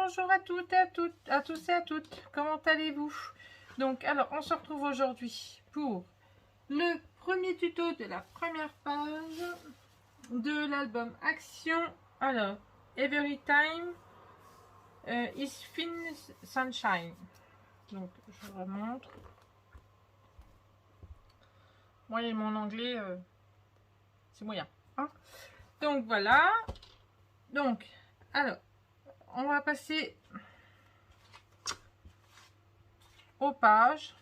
bonjour à toutes et à toutes, à tous et à toutes. Comment allez-vous? Donc, alors, on se retrouve aujourd'hui pour le premier tuto de la première page de l'album Action. Alors, Every Time is Fin Sunshine. Donc, je vous remontre. Moi, et mon anglais, c'est moyen. Hein, donc, voilà. Donc, alors, on va passer aux pages.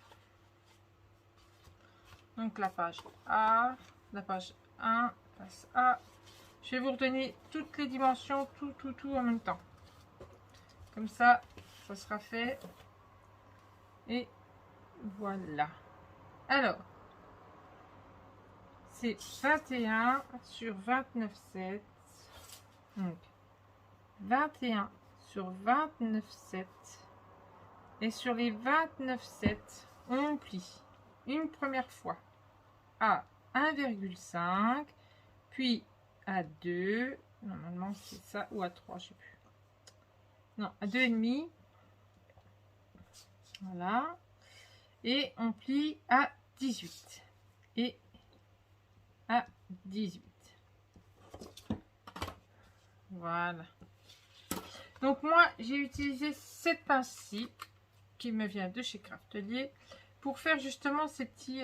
Donc la page A, la page 1, passe A. Je vais vous redonner toutes les dimensions, tout en même temps. Comme ça sera fait. Et voilà. Alors, c'est 21 sur 29,7. Donc, 21 sur 29,7. Et sur les 29,7, on plie une première fois à 1,5, puis à 2, normalement c'est ça, ou à 3, je sais plus. Non, à 2,5. Voilà. Et on plie à 18. Et à 18. Voilà. Donc moi, j'ai utilisé cette pince-ci, qui me vient de chez Craftelier, pour faire justement ces petits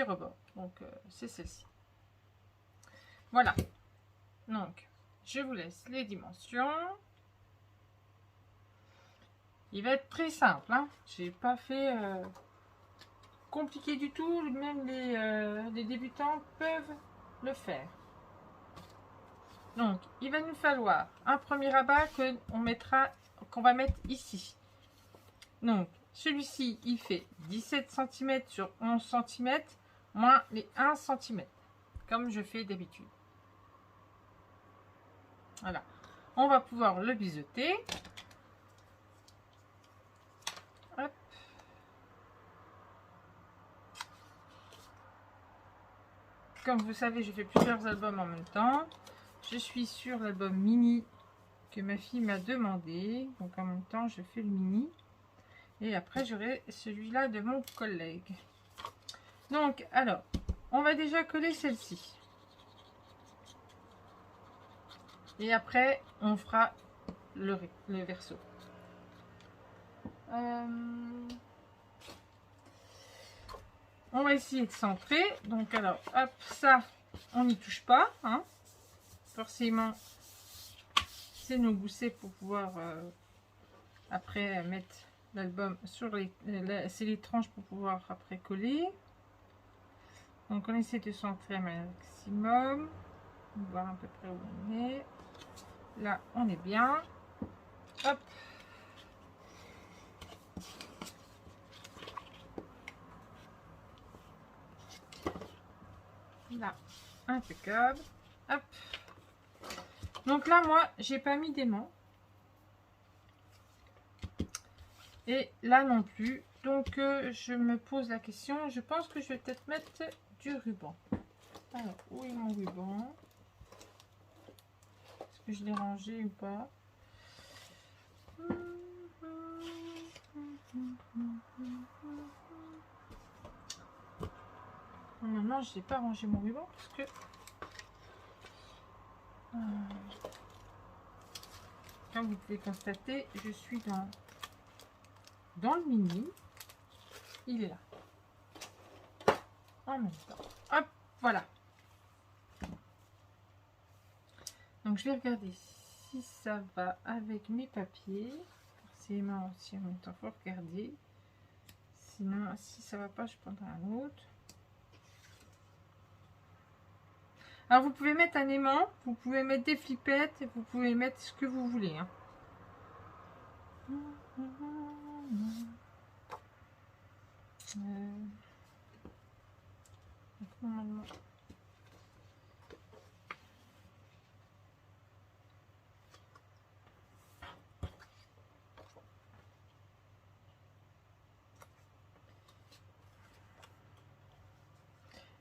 rebords. Donc, c'est celle-ci. Voilà. Donc, je vous laisse les dimensions. Il va être très simple. Hein. J'ai pas fait compliqué du tout. Même les débutants peuvent le faire. Donc, il va nous falloir un premier rabat qu'on va mettre ici. Donc, celui-ci, il fait 17 cm sur 11 cm, moins les 1 cm, comme je fais d'habitude. Voilà. On va pouvoir le biseauter. Hop. Comme vous savez, je fais plusieurs albums en même temps. Je suis sur l'album mini que ma fille m'a demandé. Donc, en même temps, je fais le mini. Et après, j'aurai celui-là de mon collègue. Donc, alors, on va déjà coller celle-ci. Et après, on fera le verso. On va essayer de centrer. Donc, alors, hop, ça, on n'y touche pas. Hein. Forcément, c'est nos goussets pour pouvoir après mettre l'album sur c'est les tranches pour pouvoir après coller. Donc, on essaie de centrer un maximum. Voir à peu près où on est. Là, on est bien. Hop. Là, impeccable. Hop. Donc là, moi, j'ai pas mis d'aimant. Et là non plus. Donc, je me pose la question. Je pense que je vais peut-être mettre du ruban. Alors, où est mon ruban? Est-ce que je l'ai rangé ou pas? Normalement, je n'ai pas rangé mon ruban parce que comme vous pouvez constater, je suis dans le mini. Il est là. En même temps. Hop, voilà. Donc, je vais regarder si ça va avec mes papiers. Forcément, si en même temps, il faut regarder. Sinon, si ça va pas, je prendrai un autre. Alors, vous pouvez mettre un aimant, vous pouvez mettre des flippettes, vous pouvez mettre ce que vous voulez. Hein. Normalement.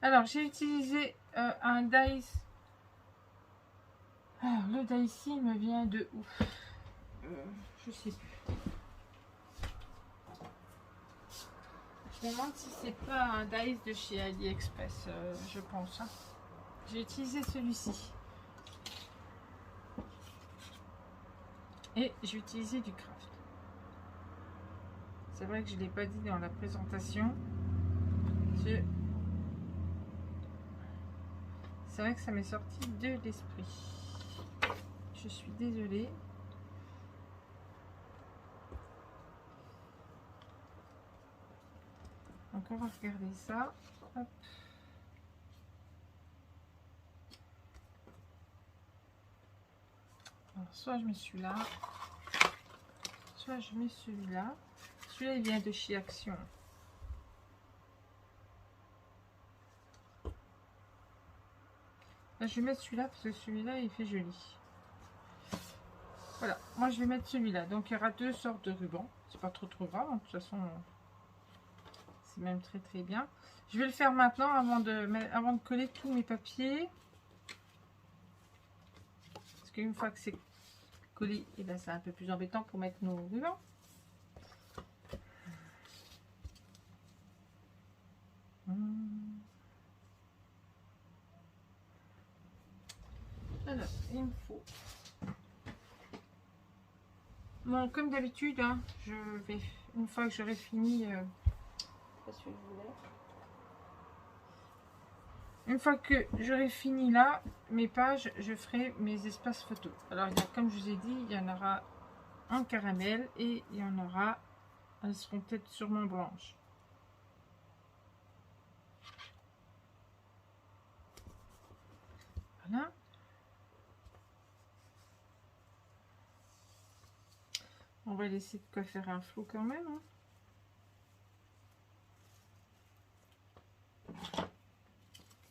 Alors, j'ai utilisé un dice. Alors, le dice me vient de ouf. je sais plus. Je me demande si c'est pas un dice de chez AliExpress, je pense. Hein. J'ai utilisé celui-ci. Et j'ai utilisé du craft. C'est vrai que je ne l'ai pas dit dans la présentation. C'est vrai que ça m'est sorti de l'esprit. Je suis désolée. Donc on va regarder ça. Hop. Alors, soit je mets celui-là, soit je mets celui-là. Celui-là il vient de chez Action. Là, je vais mettre celui-là parce que celui-là il fait joli. Voilà, moi je vais mettre celui-là. Donc il y aura deux sortes de rubans. C'est pas trop grave, hein. De toute façon c'est même très bien. Je vais le faire maintenant avant de coller tous mes papiers. Parce qu'une fois que c'est collé, et ben c'est un peu plus embêtant pour mettre nos rubans. Alors, il me faut. Bon, comme d'habitude, hein, je vais, une fois que j'aurai fini, une fois que j'aurai fini là, mes pages, je ferai mes espaces photos. Alors, comme je vous ai dit, il y en aura en caramel et il y en aura, elles seront peut-être sûrement blanches. Voilà. On va laisser de quoi faire un flou quand même. Hein.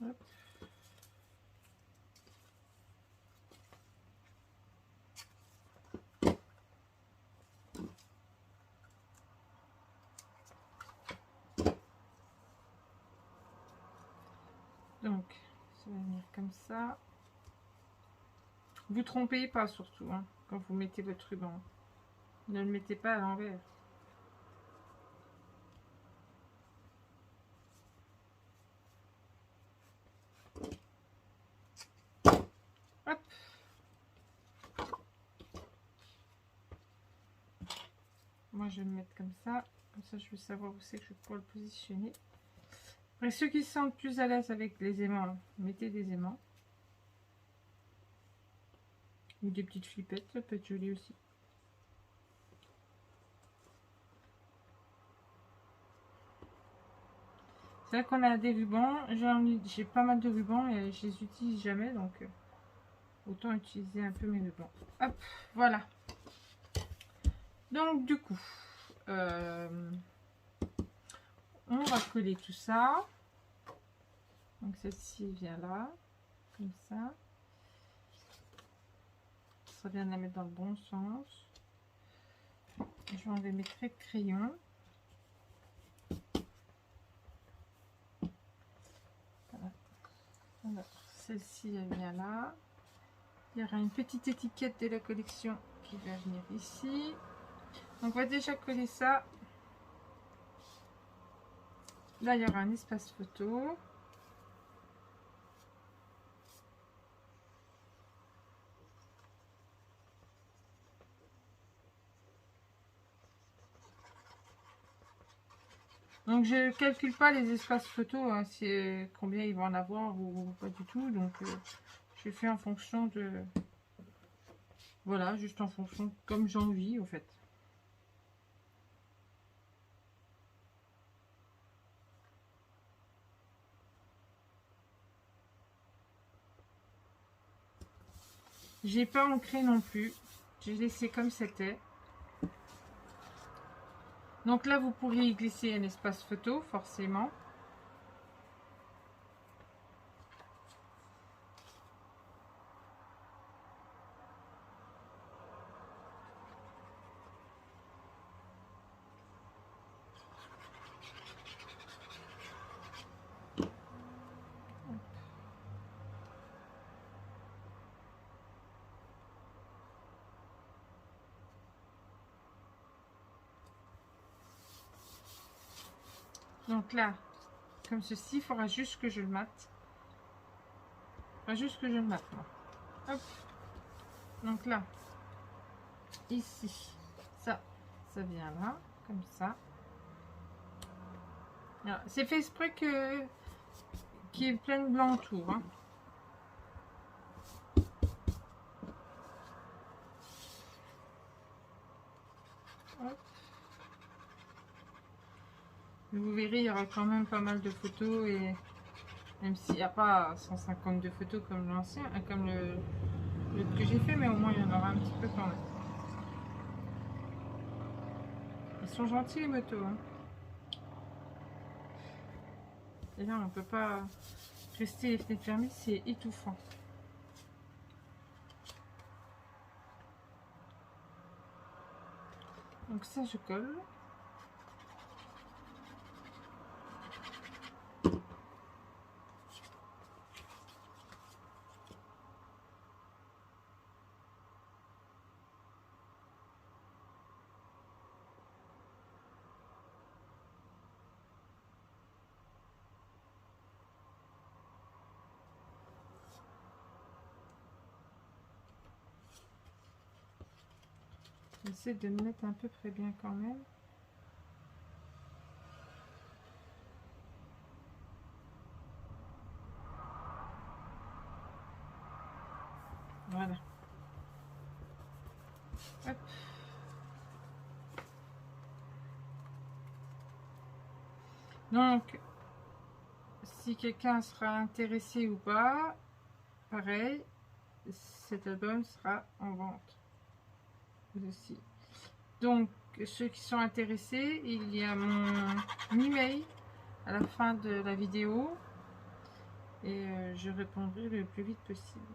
Hop. Donc, ça va venir comme ça. Vous trompez pas surtout hein, quand vous mettez votre ruban. Ne le mettez pas à l'envers. Hop. Moi, je vais le mettre comme ça. Comme ça, je vais savoir où c'est que je pourrais le positionner. Après, ceux qui se sentent plus à l'aise avec les aimants, mettez des aimants. Ou des petites flippettes, ça peut être joli aussi. C'est vrai qu'on a des rubans. J'ai pas mal de rubans et je les utilise jamais. Donc, autant utiliser un peu mes rubans. Hop, voilà. Donc, du coup, on va coller tout ça. Donc, celle-ci vient là. Comme ça. Ce serait bien de la mettre dans le bon sens. Je vais enlever mes traits de crayon. Voilà. Celle-ci, elle vient là. Il y aura une petite étiquette de la collection qui va venir ici. Donc, on va déjà coller ça. Là, il y aura un espace photo. Donc je calcule pas les espaces photos, hein, c'est combien ils vont en avoir ou pas du tout. Donc je fais en fonction de... Voilà, juste en fonction comme j'ai envie au fait. J'ai pas ancré non plus. J'ai laissé comme c'était. Donc là, vous pourriez y glisser un espace photo, forcément. Donc là, comme ceci, il faudra juste que je le mate. Il faudra juste que je le mate, moi. Hop. Donc là, ici, ça vient là, comme ça. C'est fait exprès qu'il y ait plein de blanc autour. Hein. Hop. Vous verrez, il y aura quand même pas mal de photos et même s'il n'y a pas 152 photos comme l'ancien, comme le que j'ai fait, mais au moins il y en aura un petit peu quand même. Ils sont gentils les motos. Hein. Et là, on ne peut pas rester les fenêtres fermées, c'est étouffant. Donc ça, je colle. J'essaie de me mettre à peu près bien quand même. Voilà. Hop. Donc, si quelqu'un sera intéressé ou pas, pareil, cet album sera en vente aussi. Donc, ceux qui sont intéressés, il y a mon email à la fin de la vidéo et je répondrai le plus vite possible.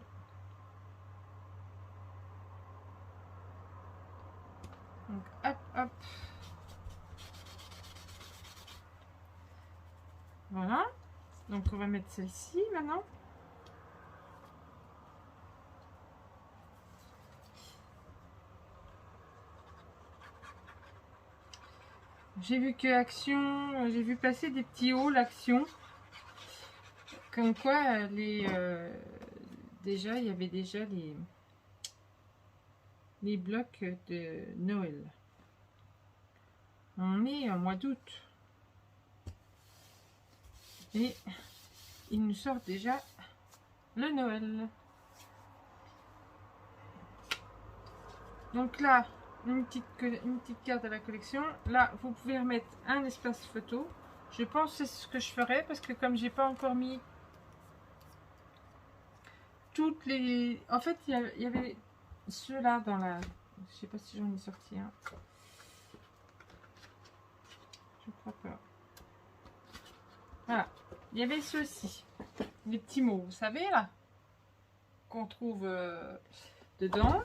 Donc, hop, hop. Voilà. Donc, on va mettre celle-ci maintenant. J'ai vu que Action, j'ai vu passer des petits hauts l'Action. Comme quoi, déjà, il y avait déjà les blocs de Noël. On est en mois d'août. Et ils nous sortent déjà le Noël. Donc là, une petite carte à la collection. Là, vous pouvez remettre un espace photo. Je pense que c'est ce que je ferai parce que comme j'ai pas encore mis toutes les... En fait, il y avait ceux-là dans la... Je sais pas si j'en ai sorti un. Je crois pas. Voilà. Il y avait ceux-ci. Les petits mots, vous savez là, qu'on trouve dedans.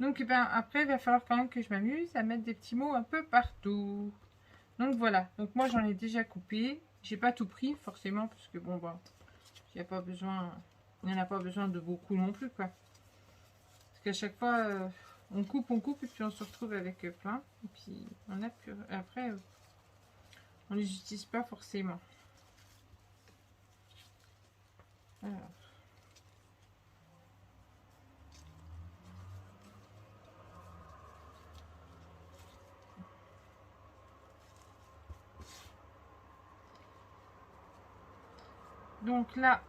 Donc ben, après, il va falloir quand même que je m'amuse à mettre des petits mots un peu partout. Donc voilà. Donc moi, j'en ai déjà coupé. J'ai pas tout pris forcément parce que bon, bah, il n'y a pas besoin... Il n'y en a pas besoin de beaucoup non plus, quoi. Parce qu'à chaque fois, on coupe, et puis on se retrouve avec plein. Et puis, on a plus... Après, on les utilise pas forcément. Alors. Donc là,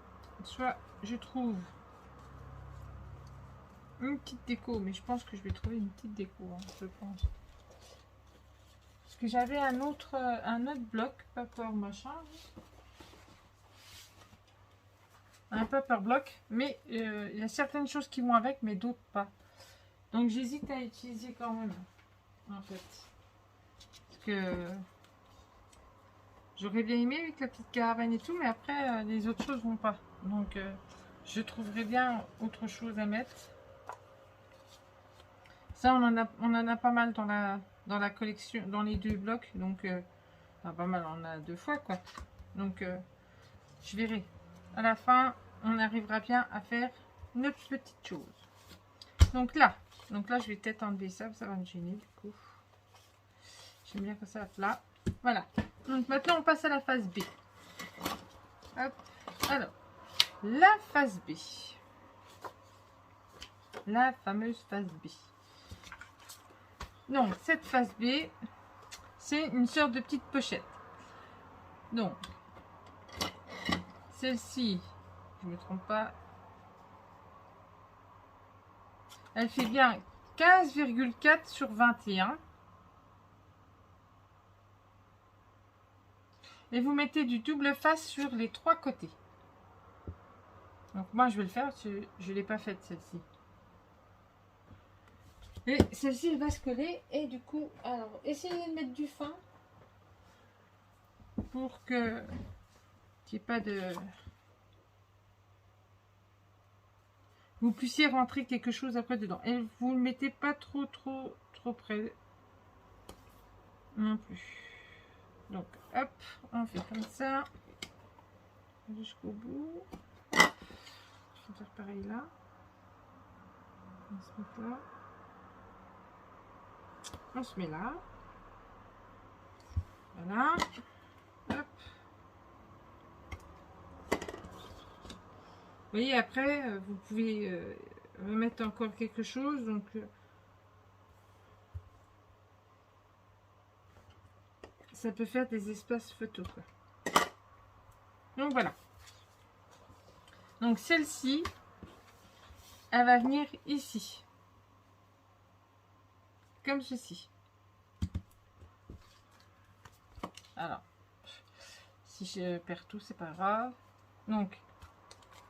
soit je trouve une petite déco, mais je pense que je vais trouver une petite déco, hein, je pense. Parce que j'avais un autre bloc, paper machin. Un paper bloc, mais il y a certaines choses qui vont avec, mais d'autres pas. Donc j'hésite à utiliser quand même, en fait. Parce que j'aurais bien aimé avec la petite caravane et tout, mais après les autres choses vont pas. Donc je trouverai bien autre chose à mettre. Ça, on en a pas mal dans la collection, dans les deux blocs. Donc, pas mal, on a deux fois, quoi. Donc, je verrai. À la fin, on arrivera bien à faire notre petite chose. Donc là, je vais peut-être enlever ça, ça va me gêner, du coup. J'aime bien que ça plat. Voilà. Donc maintenant, on passe à la phase B. Hop. Alors, la phase B. La fameuse phase B. Donc, cette phase B, c'est une sorte de petite pochette. Donc, celle-ci, je ne me trompe pas, elle fait bien 15,4 sur 21. Et vous mettez du double face sur les 3 côtés. Donc moi, je vais le faire parce que je ne l'ai pas faite, celle-ci. Et celle-ci, elle va se coller. Et du coup, alors, essayez de mettre du fin pour que qu'il n'y ait pas de... Vous puissiez rentrer quelque chose après dedans. Et vous ne le mettez pas trop près non plus. Donc, hop, on fait comme ça. Jusqu'au bout. Je vais faire pareil là. On se met là. On se met là. Voilà. Hop. Vous voyez, après, vous pouvez remettre encore quelque chose. Donc, ça peut faire des espaces photos, quoi. Donc, voilà. Donc, celle-ci, elle va venir ici. Comme ceci. Alors, si je perds tout, c'est pas grave. Donc,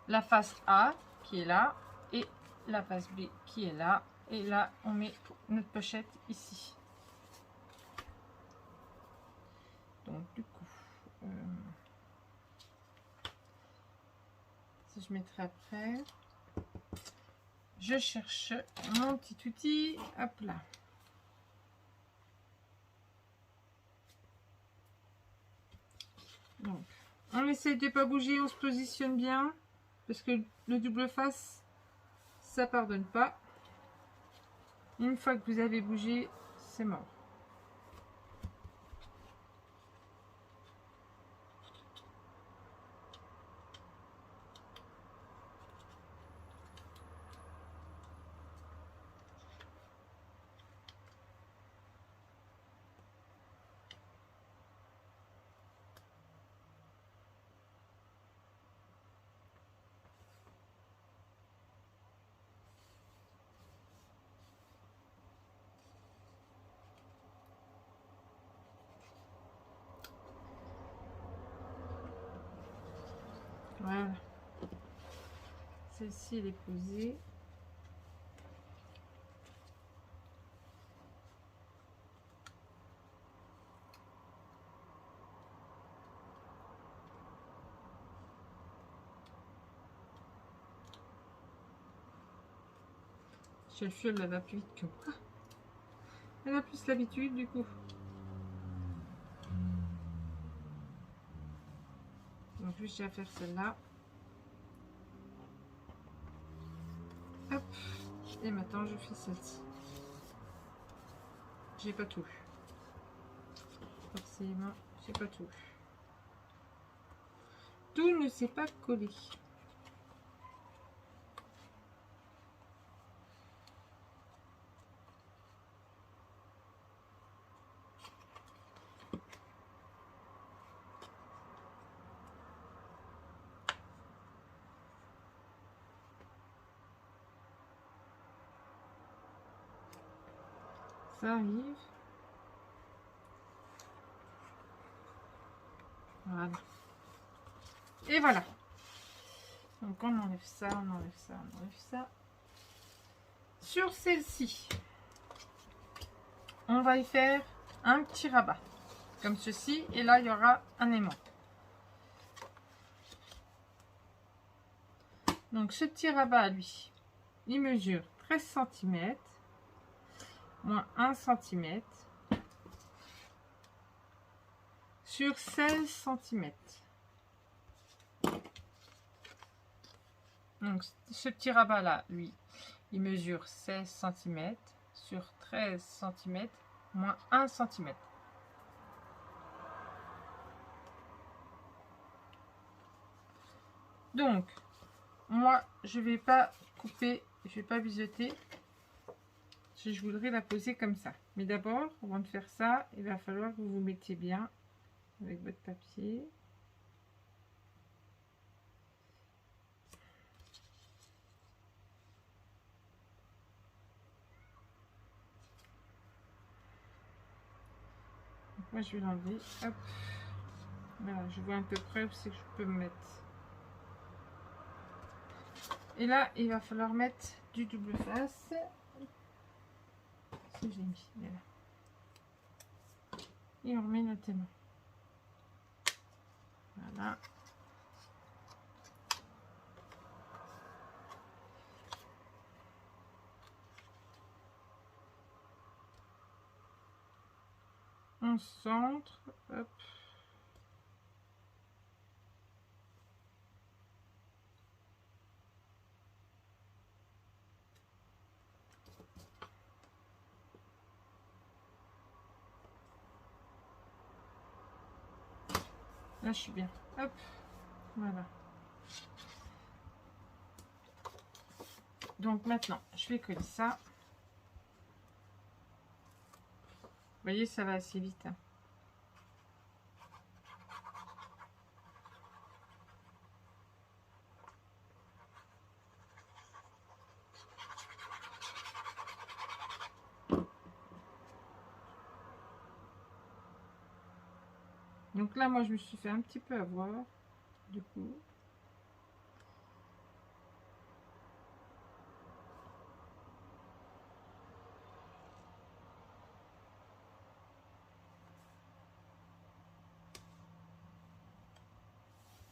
la face A qui est là et la face B qui est là. Et là, on met notre pochette ici. Donc, du coup, si je mettrai après, je cherche mon petit outil. Hop là. Donc, on essaie de ne pas bouger, on se positionne bien. Parce que le double face, ça pardonne pas. Une fois que vous avez bougé, c'est mort. Voilà. Celle-ci, elle est posée. Je suis, elle va plus vite que moi. Elle a plus l'habitude, du coup. Donc, juste à faire celle-là. Hop. Et maintenant, je fais celle-ci. J'ai pas tout. Forcément, j'ai pas tout. Tout ne s'est pas collé. Ça arrive. Voilà. Et voilà. Donc on enlève ça, on enlève ça, on enlève ça. Sur celle-ci, on va y faire un petit rabat. Comme ceci. Et là, il y aura un aimant. Donc ce petit rabat, lui, il mesure 13 cm. Moins 1 cm. Sur 16 cm. Donc ce petit rabat là, lui, il mesure 16 cm sur 13 cm moins 1 cm. Donc, moi, je vais pas couper, je vais pas biseauter. Je voudrais la poser comme ça. Mais d'abord, avant de faire ça, il va falloir que vous vous mettiez bien avec votre papier. Donc moi, je vais l'enlever. Hop. Voilà, je vois à peu près où c'est que je peux me mettre. Et là, il va falloir mettre du double face. Si j'ai mis, voilà. Et on remet notre aimant. Voilà. On centre. Hop. Là, je suis bien. Hop. Voilà. Donc maintenant, je vais coller ça. Vous voyez, ça va assez vite. Hein. Donc là, moi, je me suis fait un petit peu avoir, du coup.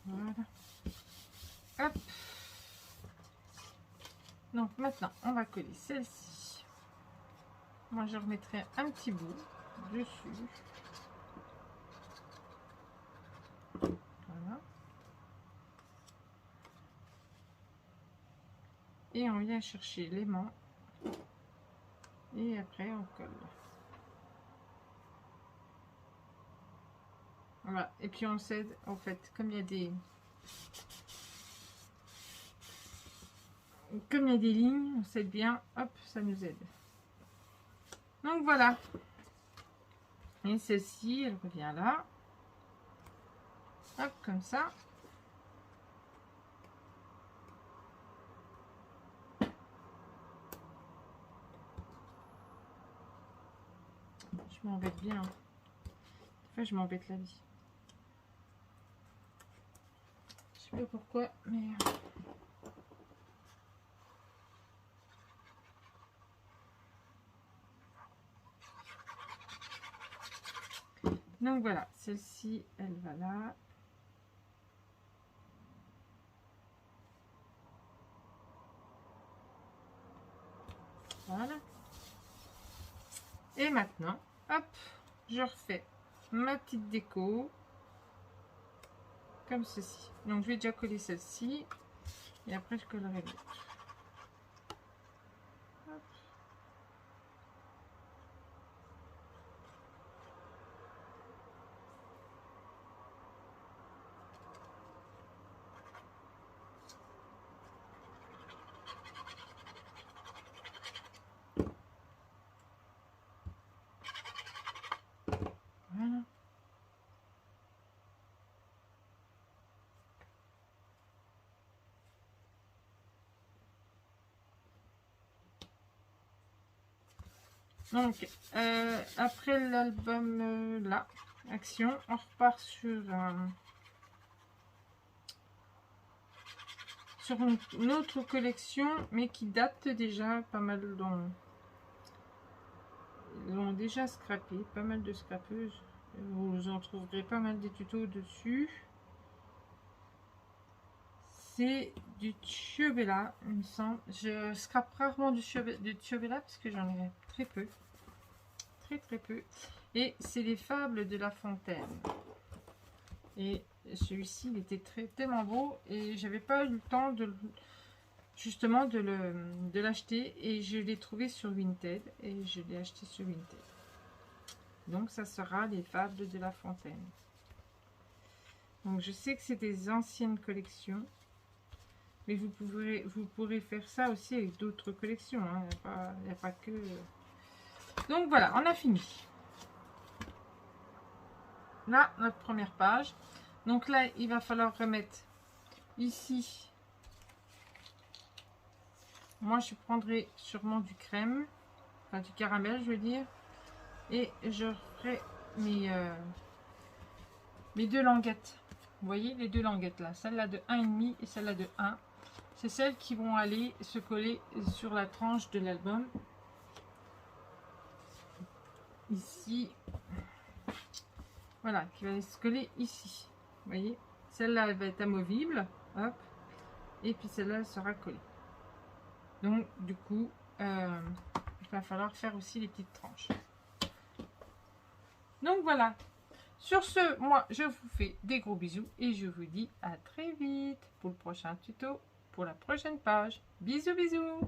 Voilà. Hop. Donc maintenant, on va coller celle-ci. Moi, je remettrai un petit bout dessus. Voilà. Et on vient chercher l'aimant. Et après, on colle. Voilà. Et puis, on cède, en fait, comme il y a des... Comme il y a des lignes, on cède bien. Hop, ça nous aide. Donc, voilà. Et celle-ci, elle revient là. Hop, comme ça. Je m'embête bien. Enfin, je m'embête la vie. Je sais pas pourquoi, mais... Donc voilà, celle-ci, elle va là. Voilà. Et maintenant, hop, je refais ma petite déco. Comme ceci. Donc je vais déjà coller celle-ci. Et après je collerai l'autre. Voilà. Donc, après l'album là, Action, on repart sur une autre collection, mais qui date déjà pas mal. Ils l'ont déjà scrappé, pas mal de scrapeuses. Vous en trouverez pas mal des tutos dessus. C'est du Ciobella, il me semble. Je scrape rarement du Ciobella parce que j'en ai très peu. Très peu. Et c'est les Fables de La Fontaine. Et celui-ci, il était tellement beau et j'avais pas eu le temps de justement de l'acheter et je l'ai trouvé sur Vinted et je l'ai acheté sur Vinted. Donc ça sera les Fables de La Fontaine. Donc je sais que c'est des anciennes collections. Mais vous pourrez faire ça aussi avec d'autres collections. Hein. Il n'y a pas que... Donc voilà, on a fini. Là, notre première page. Donc là, il va falloir remettre ici. Moi, je prendrai sûrement du crème. Enfin, du caramel, je veux dire. Et je ferai mes deux languettes. Vous voyez les deux languettes là. Celle-là de 1,5 et celle-là de 1. C'est celles qui vont aller se coller sur la tranche de l'album. Ici. Voilà, qui va se coller ici. Vous voyez, celle-là, elle va être amovible. Hop. Et puis celle-là, elle sera collée. Donc, du coup, il va falloir faire aussi les petites tranches. Donc, voilà. Sur ce, moi, je vous fais des gros bisous et je vous dis à très vite pour le prochain tuto, pour la prochaine page. Bisous, bisous!